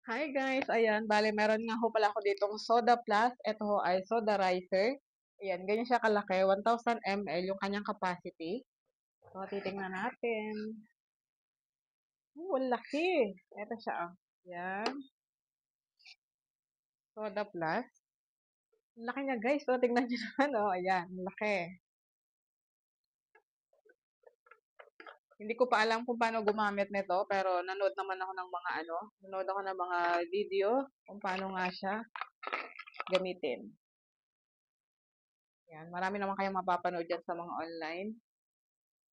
Hi guys, ayan, bale meron nga ho pala ako ditong Soda Plus. Ito ho ay Soda Riser. Ayan, ganyan siya kalaki, 1000 ml yung kanyang capacity. So, titingnan natin. Ang laki. Ito siya, ah. Ayan, Soda Plus. Ang laki niya guys, so tingnan niyo naman, oh, ayan, ang laki. Hindi ko pa alam kung paano gumamit nito, pero nanood naman ako ng mga nanood ako ng mga video kung paano nga siya gamitin. Yan, marami naman kayong mapapanood dyan sa mga online.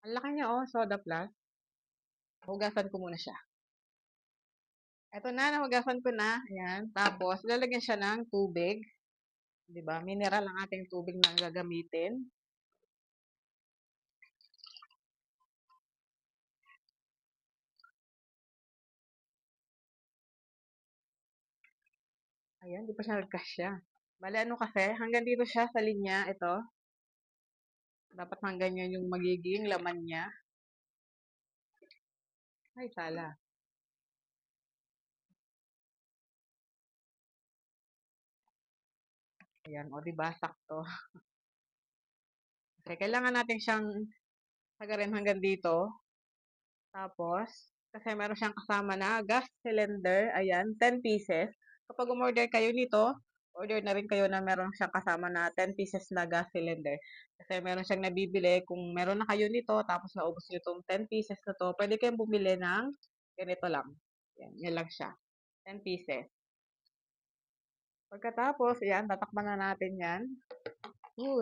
Ang laki niya, oh, Soda Plus. Hugasan ko muna siya. Eto na, nahugasan ko na. Ayan. Tapos, lalagyan siya ng tubig. 'Di ba? Mineral ang ating tubig na gagamitin. Ayan, di pa siya nagkasya. Bale, ano kasi, hanggang dito siya sa linya, ito. Dapat hanggang yan yung magiging laman niya. Ay, sala. Ayan, o, di ba? Sakto. Okay, kailangan natin siyang sagarin hanggang dito. Tapos, kasi meron siyang kasama na gas cylinder. Ayan, 10 pieces. Kapag umorder kayo nito, order na rin kayo na meron siyang kasama na 10 pieces na gas cylinder. Kasi meron siyang nabibili. Kung meron na kayo nito, tapos naubos nyo itong 10 pieces na to, pwede kayong bumili ng ganito lang. Yan lang siya. 10 pieces. Pagkatapos, yan, tatakpan na natin yan.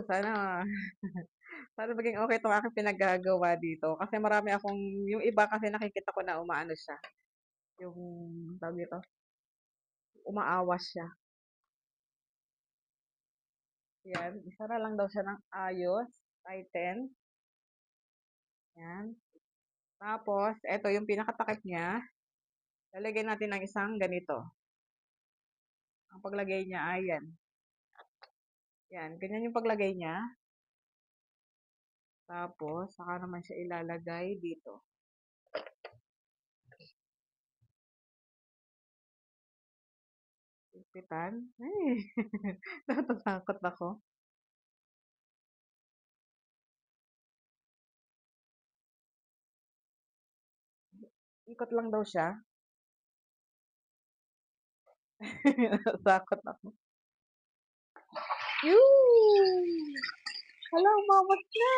Sana, sana maging okay itong aking pinaggagawa dito. Kasi marami akong, yung iba kasi nakikita ko na umaano siya. Yung, tawag dito, umaawas siya. Yan, isara lang daw siya ng ayos, tighten. Yan. Tapos, eto yung pinakatakip niya. Lalagyan natin ng isang ganito. Ang paglagay niya ay yan. Yan, ganyan yung paglagay niya. Tapos, saka naman siya ilalagay dito. Ipitan. Ay, natatakot ako. Ikot lang daw siya. Natatakot ako. Yoo! Hala, umawat na!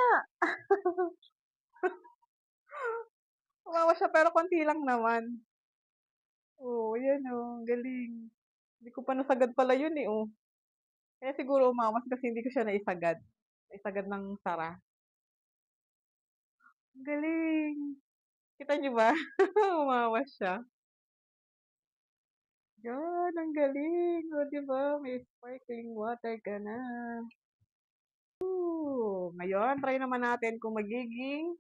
Umawas siya pero konti lang naman. Oo, yan oh, galing. Hindi ko pa nasagad pala yun eh, oh. Kaya siguro umawas kasi hindi ko siya naisagad. Naisagad ng sara. Ang galing. Kita niyo ba? Umawas siya. Yan, ang galing. O, di ba? May sparkling water ka na. Ooh. Ngayon, try naman natin kung naging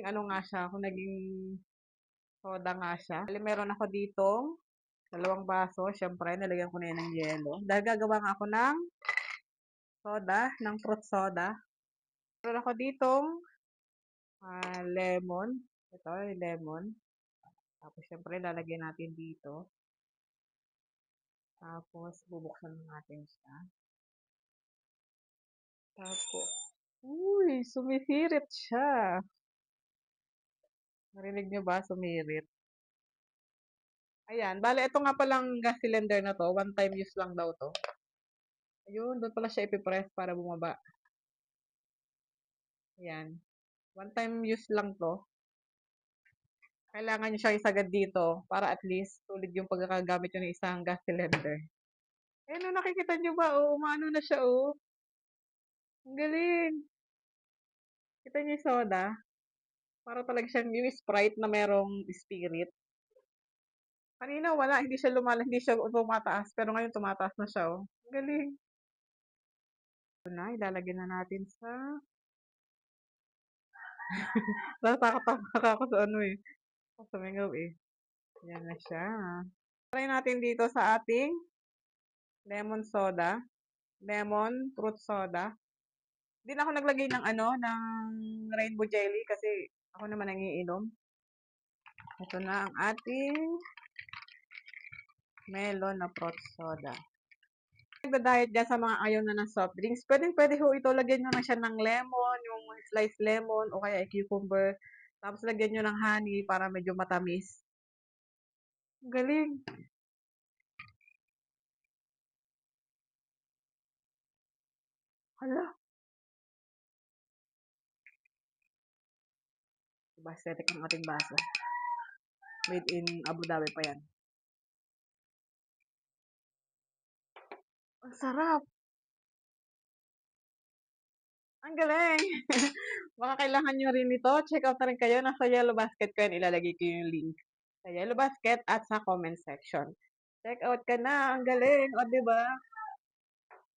ano nga siya, kung naging soda nga siya. Bali, meron ako ditong dalawang baso. Siyempre, nalagyan ko na yan ng yelo. Dahil gagawa nga ako ng soda, ng fruit soda. Meron ako ditong lemon. Ito, yung lemon. Tapos, siyempre, lalagyan natin dito. Tapos, bubuksan natin siya. Tapos, uy, sumisirit siya. Narinig niyo ba? Sumirit. Ayan, bale, ito nga palang gas cylinder na to. One time use lang daw to. Ayun, doon pala siya ipipress para bumaba. Ayan. One time use lang to. Kailangan nyo siya isagad dito para at least tulid yung pagkakagamit nyo ng isang gas cylinder. Ayun, nakikita nyo ba? Oh, umano na siya, oh. Ang galing. Kita nyo yung soda? Para talaga siyang yung Sprite na merong spirit. Kanina wala, hindi siya tumataas, pero ngayon tumataas na siya, oh. Ang galing. Ito na, ilalagay na natin sa natatakot ako sa ano eh. Sa mingaw eh. Yan na siya. Try natin dito sa ating lemon soda. Lemon fruit soda. Hindi na ako naglagay ng ng rainbow jelly kasi ako naman ang iinom. Ito na ang ating Melon na fruit soda. Nagda-diet diyan sa mga ayaw na ng soft drinks, puwedeng-puwede ho ito, lagyan niyo na siya ng lemon, yung sliced lemon o kaya cucumber, tapos lagyan niyo ng honey para medyo matamis. Ang galing. Hala, diba aesthetic ang ating baso. Made in Abu Dhabi pa yan. Ang sarap. Ang galing. Baka kailangan niyo rin ito. Check out na rin kayo. Nasa Yellow Basket ko yan. Ilalagay ko yung link sa Yellow Basket at sa comment section. Check out ka na. Ang galing. O, diba?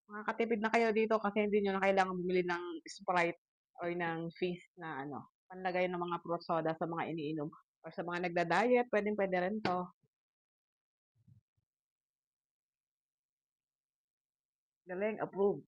Makakatipid na kayo dito kasi hindi nyo na kailangan bumili ng Sprite or ng Fizz na ano, panlagay ng mga fruit soda sa mga iniinom or sa mga nagda-diet, pwedeng-pwede rin to. Galing, approve.